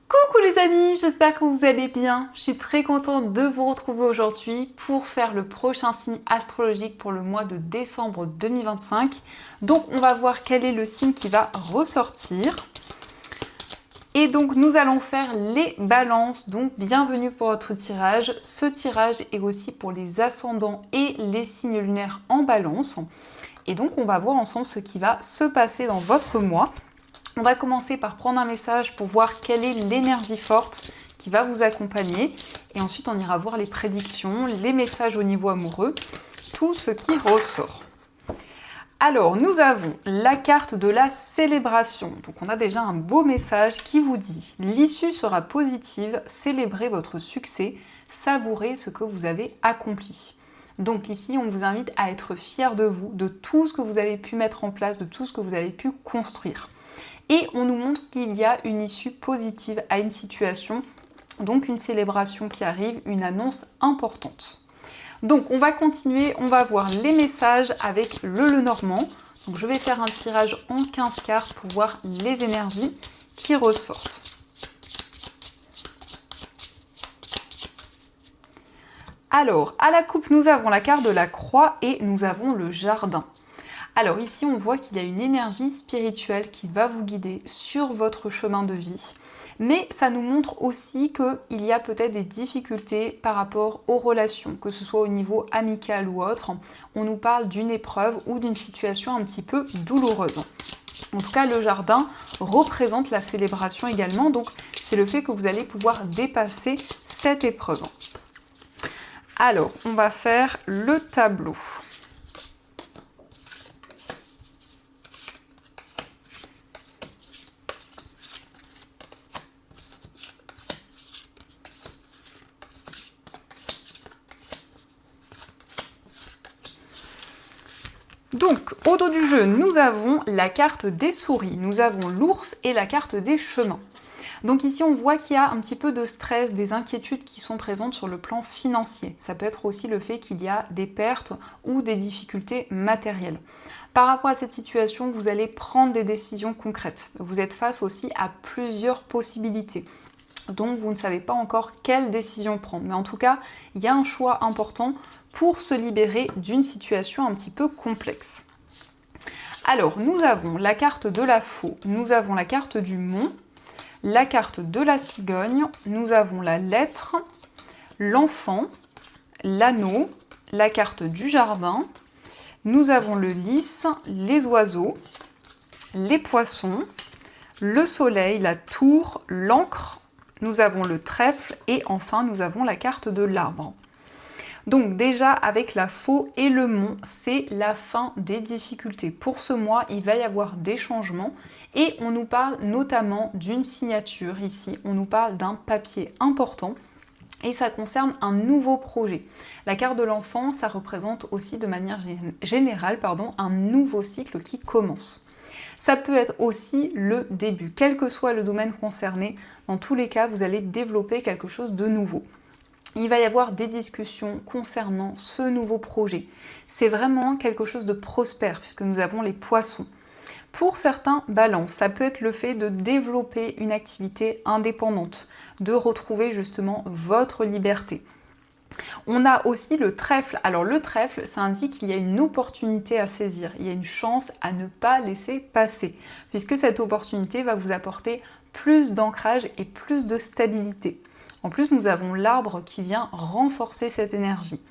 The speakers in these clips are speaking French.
Coucou les amis, j'espère que vous allez bien. Je suis très contente de vous retrouver aujourd'hui pour faire le prochain signe astrologique pour le mois de décembre 2025. Donc on va voir quel est le signe qui va ressortir. Et donc nous allons faire les balances, donc bienvenue pour votre tirage. Ce tirage est aussi pour les ascendants et les signes lunaires en balance. Et donc on va voir ensemble ce qui va se passer dans votre mois. On va commencer par prendre un message pour voir quelle est l'énergie forte qui va vous accompagner. Et ensuite, on ira voir les prédictions, les messages au niveau amoureux, tout ce qui ressort. Alors, nous avons la carte de la célébration. Donc, on a déjà un beau message qui vous dit « L'issue sera positive, célébrez votre succès, savourez ce que vous avez accompli ». Donc ici, on vous invite à être fiers de vous, de tout ce que vous avez pu mettre en place, de tout ce que vous avez pu construire. Et on nous montre qu'il y a une issue positive à une situation, donc une célébration qui arrive, une annonce importante. Donc on va continuer, on va voir les messages avec le Lenormand. Donc je vais faire un tirage en 15 cartes pour voir les énergies qui ressortent. Alors, à la coupe, nous avons la carte de la croix et nous avons le jardin. Alors ici, on voit qu'il y a une énergie spirituelle qui va vous guider sur votre chemin de vie. Mais ça nous montre aussi qu'il y a peut-être des difficultés par rapport aux relations, que ce soit au niveau amical ou autre. On nous parle d'une épreuve ou d'une situation un petit peu douloureuse. En tout cas, le jardin représente la célébration également, donc c'est le fait que vous allez pouvoir dépasser cette épreuve. Alors, on va faire le tableau. Donc, au dos du jeu, nous avons la carte des souris, nous avons l'ours et la carte des chemins. Donc ici, on voit qu'il y a un petit peu de stress, des inquiétudes qui sont présentes sur le plan financier. Ça peut être aussi le fait qu'il y a des pertes ou des difficultés matérielles. Par rapport à cette situation, vous allez prendre des décisions concrètes. Vous êtes face aussi à plusieurs possibilités. Donc vous ne savez pas encore quelle décision prendre. Mais en tout cas, il y a un choix important pour se libérer d'une situation un petit peu complexe. Alors, nous avons la carte de la faux, nous avons la carte du mont, la carte de la cigogne, nous avons la lettre, l'enfant, l'anneau, la carte du jardin, nous avons le lys, les oiseaux, les poissons, le soleil, la tour, l'encre, nous avons le trèfle et enfin nous avons la carte de l'arbre. Donc déjà avec la faux et le mont, c'est la fin des difficultés. Pour ce mois, il va y avoir des changements et on nous parle notamment d'une signature ici. On nous parle d'un papier important et ça concerne un nouveau projet. La carte de l'enfant, ça représente aussi de manière générale un nouveau cycle qui commence. Ça peut être aussi le début, quel que soit le domaine concerné. Dans tous les cas, vous allez développer quelque chose de nouveau. Il va y avoir des discussions concernant ce nouveau projet. C'est vraiment quelque chose de prospère puisque nous avons les poissons. Pour certains, balance, ça peut être le fait de développer une activité indépendante, de retrouver justement votre liberté. On a aussi le trèfle. Alors le trèfle, ça indique qu'il y a une opportunité à saisir, il y a une chance à ne pas laisser passer, puisque cette opportunité va vous apporter plus d'ancrage et plus de stabilité. En plus, nous avons l'arbre qui vient renforcer cette énergie.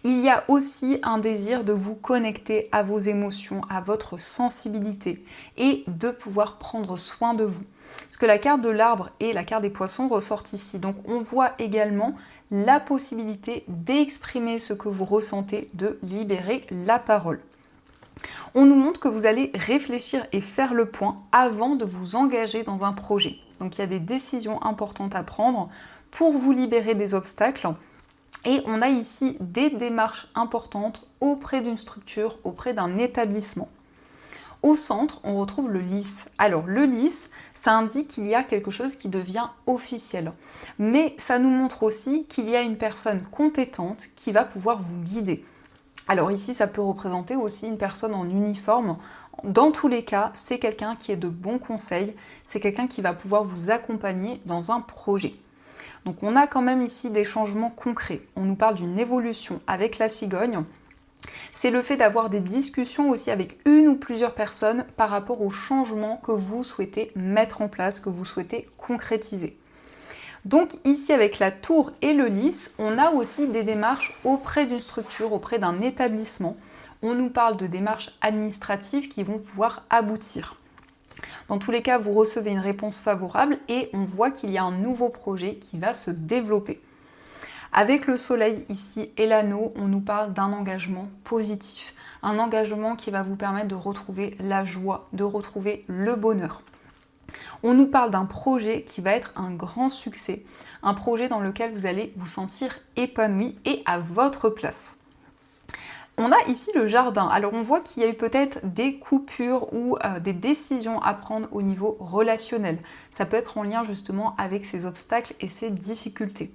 Il y a aussi un désir de vous connecter à vos émotions, à votre sensibilité et de pouvoir prendre soin de vous. Parce que la carte de l'arbre et la carte des poissons ressortent ici. Donc on voit également la possibilité d'exprimer ce que vous ressentez, de libérer la parole. On nous montre que vous allez réfléchir et faire le point avant de vous engager dans un projet. Donc il y a des décisions importantes à prendre pour vous libérer des obstacles. Et on a ici des démarches importantes auprès d'une structure, auprès d'un établissement. Au centre, on retrouve le lys. Alors le lys, ça indique qu'il y a quelque chose qui devient officiel. Mais ça nous montre aussi qu'il y a une personne compétente qui va pouvoir vous guider. Alors ici, ça peut représenter aussi une personne en uniforme. Dans tous les cas, c'est quelqu'un qui est de bons conseils, c'est quelqu'un qui va pouvoir vous accompagner dans un projet. Donc on a quand même ici des changements concrets. On nous parle d'une évolution avec la cigogne. C'est le fait d'avoir des discussions aussi avec une ou plusieurs personnes par rapport aux changements que vous souhaitez mettre en place, que vous souhaitez concrétiser. Donc ici avec la tour et le lys, on a aussi des démarches auprès d'une structure, auprès d'un établissement. On nous parle de démarches administratives qui vont pouvoir aboutir. Dans tous les cas, vous recevez une réponse favorable et on voit qu'il y a un nouveau projet qui va se développer. Avec le soleil ici et l'anneau, on nous parle d'un engagement positif. Un engagement qui va vous permettre de retrouver la joie, de retrouver le bonheur. On nous parle d'un projet qui va être un grand succès, un projet dans lequel vous allez vous sentir épanoui et à votre place. On a ici le jardin. Alors on voit qu'il y a eu peut-être des coupures ou des décisions à prendre au niveau relationnel. Ça peut être en lien justement avec ces obstacles et ces difficultés.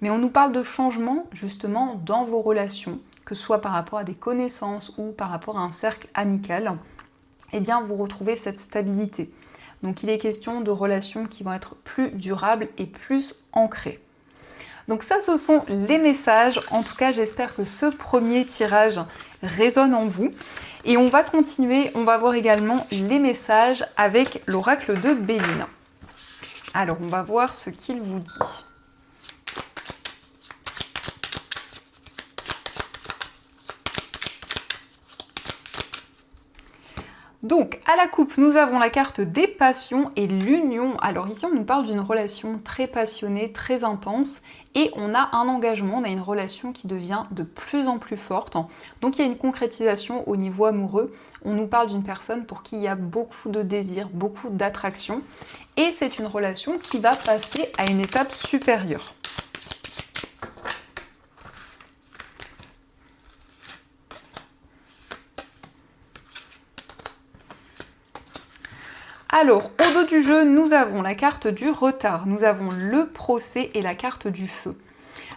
Mais on nous parle de changements justement dans vos relations, que ce soit par rapport à des connaissances ou par rapport à un cercle amical. Eh bien vous retrouvez cette stabilité. Donc il est question de relations qui vont être plus durables et plus ancrées. Donc ça, ce sont les messages. En tout cas, j'espère que ce premier tirage résonne en vous. Et on va continuer, on va voir également les messages avec l'oracle de Béline. Alors, on va voir ce qu'il vous dit. Donc, à la coupe, nous avons la carte des passions et l'union. Alors ici, on nous parle d'une relation très passionnée, très intense, et on a un engagement, on a une relation qui devient de plus en plus forte. Donc il y a une concrétisation au niveau amoureux. On nous parle d'une personne pour qui il y a beaucoup de désir, beaucoup d'attraction, et c'est une relation qui va passer à une étape supérieure. Alors, au dos du jeu, nous avons la carte du retard, nous avons le procès et la carte du feu.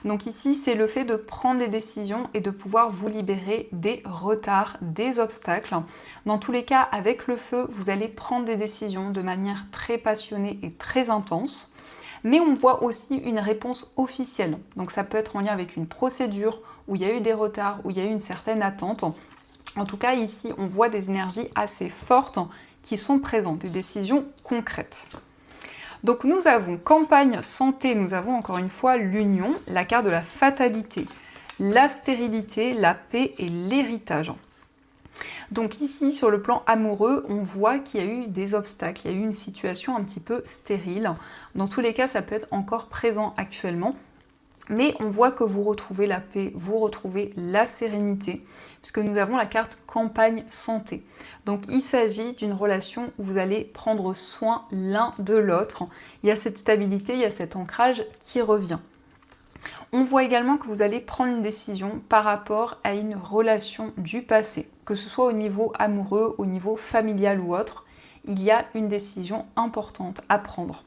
Donc ici, c'est le fait de prendre des décisions et de pouvoir vous libérer des retards, des obstacles. Dans tous les cas, avec le feu, vous allez prendre des décisions de manière très passionnée et très intense. Mais on voit aussi une réponse officielle. Donc ça peut être en lien avec une procédure où il y a eu des retards, où il y a eu une certaine attente. En tout cas, ici, on voit des énergies assez fortes qui sont présentes, des décisions concrètes. Donc nous avons campagne santé, nous avons encore une fois l'union, la carte de la fatalité, la stérilité, la paix et l'héritage. Donc ici, sur le plan amoureux, on voit qu'il y a eu des obstacles, il y a eu une situation un petit peu stérile. Dans tous les cas, ça peut être encore présent actuellement. Mais on voit que vous retrouvez la paix, vous retrouvez la sérénité, puisque nous avons la carte campagne santé. Donc il s'agit d'une relation où vous allez prendre soin l'un de l'autre. Il y a cette stabilité, il y a cet ancrage qui revient. On voit également que vous allez prendre une décision par rapport à une relation du passé, que ce soit au niveau amoureux, au niveau familial ou autre. Il y a une décision importante à prendre.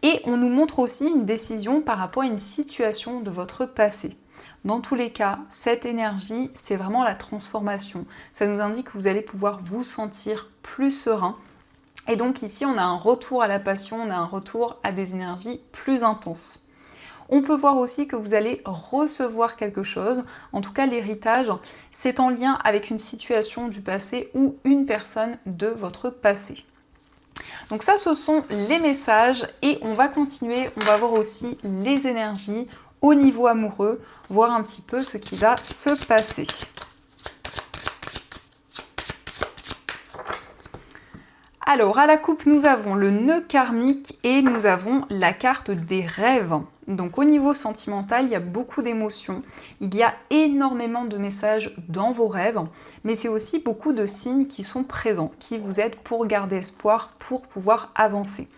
Et on nous montre aussi une décision par rapport à une situation de votre passé. Dans tous les cas, cette énergie, c'est vraiment la transformation. Ça nous indique que vous allez pouvoir vous sentir plus serein. Et donc ici, on a un retour à la passion, on a un retour à des énergies plus intenses. On peut voir aussi que vous allez recevoir quelque chose. En tout cas, l'héritage, c'est en lien avec une situation du passé ou une personne de votre passé. Donc ça, ce sont les messages et on va continuer, on va voir aussi les énergies au niveau amoureux, voir un petit peu ce qui va se passer. Alors, à la coupe, nous avons le nœud karmique et nous avons la carte des rêves. Donc, au niveau sentimental, il y a beaucoup d'émotions. Il y a énormément de messages dans vos rêves, mais c'est aussi beaucoup de signes qui sont présents, qui vous aident pour garder espoir, pour pouvoir avancer.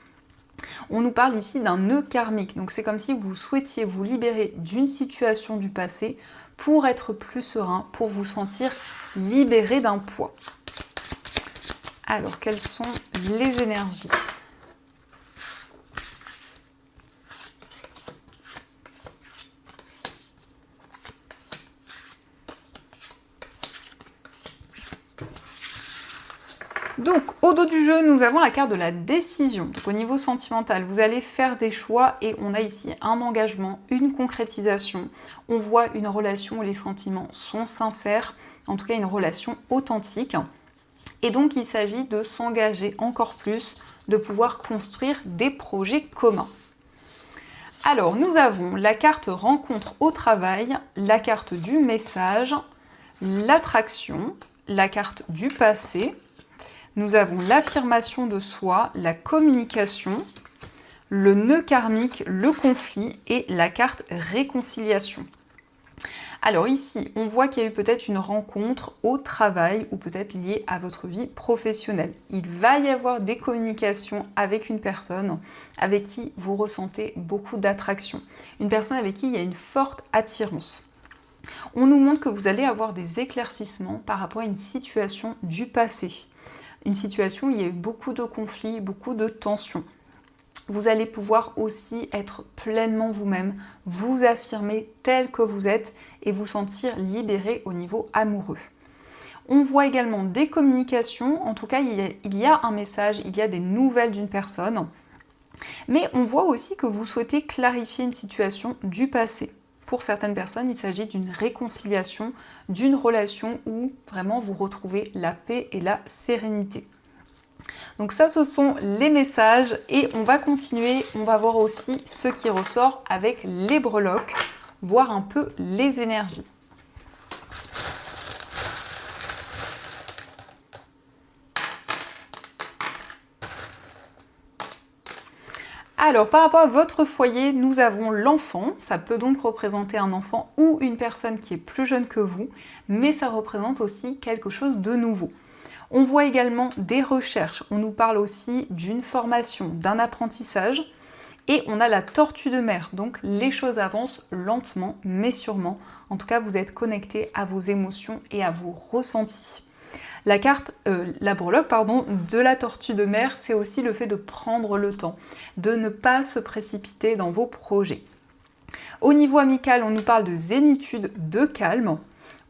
On nous parle ici d'un nœud karmique, donc c'est comme si vous souhaitiez vous libérer d'une situation du passé pour être plus serein, pour vous sentir libéré d'un poids. Alors, quelles sont les énergies ? au dos du jeu, nous avons la carte de la décision. Donc au niveau sentimental, vous allez faire des choix et on a ici un engagement, une concrétisation. On voit une relation où les sentiments sont sincères, en tout cas une relation authentique. Et donc il s'agit de s'engager encore plus, de pouvoir construire des projets communs. Alors nous avons la carte rencontre au travail, la carte du message, l'attraction, la carte du passé. Nous avons l'affirmation de soi, la communication, le nœud karmique, le conflit et la carte réconciliation. Alors ici, on voit qu'il y a eu peut-être une rencontre au travail ou peut-être liée à votre vie professionnelle. Il va y avoir des communications avec une personne avec qui vous ressentez beaucoup d'attraction. Une personne avec qui il y a une forte attirance. On nous montre que vous allez avoir des éclaircissements par rapport à une situation du passé. Une situation où il y a eu beaucoup de conflits, beaucoup de tensions. Vous allez pouvoir aussi être pleinement vous-même, vous affirmer tel que vous êtes et vous sentir libéré au niveau amoureux. On voit également des communications, en tout cas il y a un message, il y a des nouvelles d'une personne, mais on voit aussi que vous souhaitez clarifier une situation du passé. Pour certaines personnes, il s'agit d'une réconciliation, d'une relation où vraiment vous retrouvez la paix et la sérénité. Donc ça, ce sont les messages et on va continuer, on va voir aussi ce qui ressort avec les breloques, voir un peu les énergies. Alors, par rapport à votre foyer, nous avons l'enfant. Ça peut donc représenter un enfant ou une personne qui est plus jeune que vous, mais ça représente aussi quelque chose de nouveau. On voit également des recherches. On nous parle aussi d'une formation, d'un apprentissage. Et on a la tortue de mer. Donc, les choses avancent lentement, mais sûrement. En tout cas, vous êtes connecté à vos émotions et à vos ressentis. La carte, la breloque, de la tortue de mer, c'est aussi le fait de prendre le temps, de ne pas se précipiter dans vos projets. Au niveau amical, on nous parle de zénitude, de calme.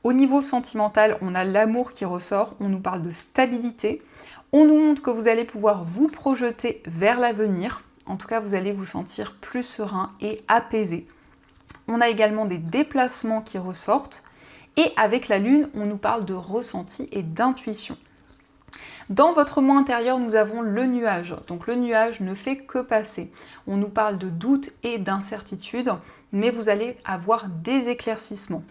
Au niveau sentimental, on a l'amour qui ressort, on nous parle de stabilité. On nous montre que vous allez pouvoir vous projeter vers l'avenir. En tout cas, vous allez vous sentir plus serein et apaisé. On a également des déplacements qui ressortent. Et avec la lune, on nous parle de ressenti et d'intuition. Dans votre moi intérieur, nous avons le nuage. Donc le nuage ne fait que passer. On nous parle de doute et d'incertitude, mais vous allez avoir des éclaircissements.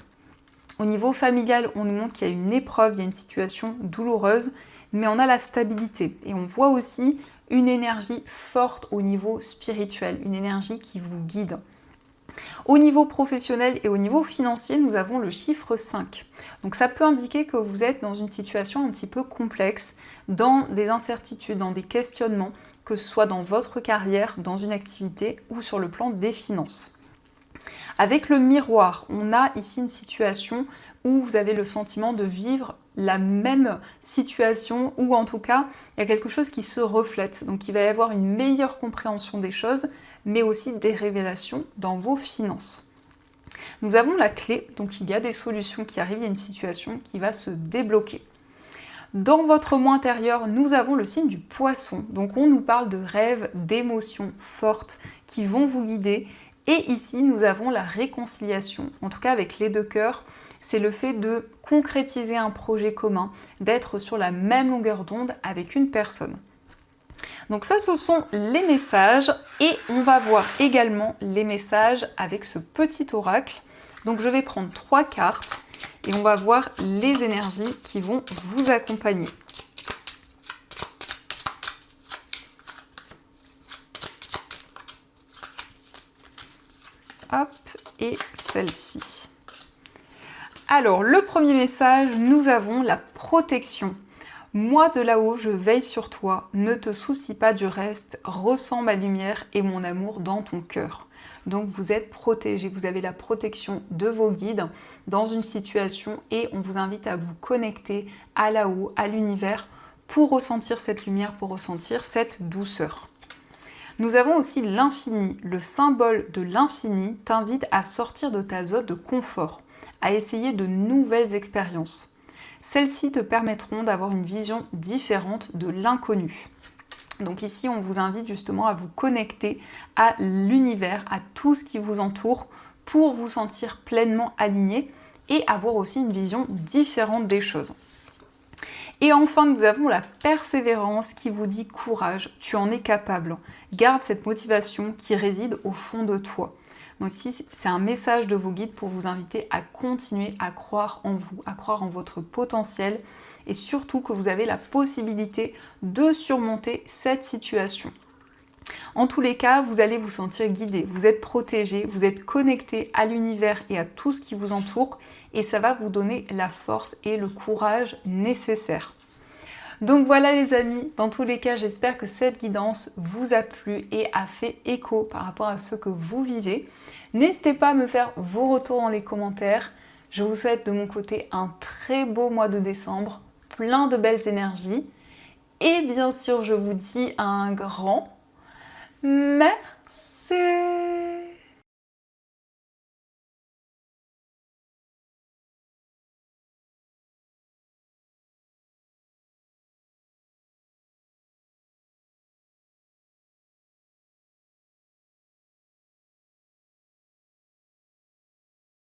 Au niveau familial, on nous montre qu'il y a une épreuve, il y a une situation douloureuse, mais on a la stabilité. Et on voit aussi une énergie forte au niveau spirituel, une énergie qui vous guide. Au niveau professionnel et au niveau financier, nous avons le chiffre 5. Donc ça peut indiquer que vous êtes dans une situation un petit peu complexe, dans des incertitudes, dans des questionnements, que ce soit dans votre carrière, dans une activité ou sur le plan des finances. Avec le miroir, on a ici une situation où vous avez le sentiment de vivre la même situation, ou en tout cas, il y a quelque chose qui se reflète. Donc il va y avoir une meilleure compréhension des choses, mais aussi des révélations dans vos finances. Nous avons la clé, donc il y a des solutions qui arrivent, il y a une situation qui va se débloquer. Dans votre moi intérieur, nous avons le signe du poisson. Donc on nous parle de rêves, d'émotions fortes qui vont vous guider. Et ici, nous avons la réconciliation. En tout cas, avec les deux cœurs, c'est le fait de concrétiser un projet commun, d'être sur la même longueur d'onde avec une personne. Donc ça, ce sont les messages et on va voir également les messages avec ce petit oracle. Donc je vais prendre 3 cartes et on va voir les énergies qui vont vous accompagner. Hop, et celle-ci. Alors, le premier message, nous avons la protection. Moi de là-haut, je veille sur toi, ne te soucie pas du reste, ressens ma lumière et mon amour dans ton cœur. Donc vous êtes protégé, vous avez la protection de vos guides dans une situation et on vous invite à vous connecter à là-haut, à l'univers, pour ressentir cette lumière, pour ressentir cette douceur. Nous avons aussi l'infini. Le symbole de l'infini t'invite à sortir de ta zone de confort, à essayer de nouvelles expériences. Celles-ci te permettront d'avoir une vision différente de l'inconnu. Donc ici, on vous invite justement à vous connecter à l'univers, à tout ce qui vous entoure pour vous sentir pleinement aligné et avoir aussi une vision différente des choses. Et enfin, nous avons la persévérance qui vous dit courage, tu en es capable. Garde cette motivation qui réside au fond de toi. Donc ici, c'est un message de vos guides pour vous inviter à continuer à croire en vous, à croire en votre potentiel et surtout que vous avez la possibilité de surmonter cette situation. En tous les cas, vous allez vous sentir guidé, vous êtes protégé, vous êtes connecté à l'univers et à tout ce qui vous entoure et ça va vous donner la force et le courage nécessaires. Donc voilà les amis, dans tous les cas, j'espère que cette guidance vous a plu et a fait écho par rapport à ce que vous vivez. N'hésitez pas à me faire vos retours dans les commentaires. Je vous souhaite de mon côté un très beau mois de décembre, plein de belles énergies. Et bien sûr, je vous dis un grand merci.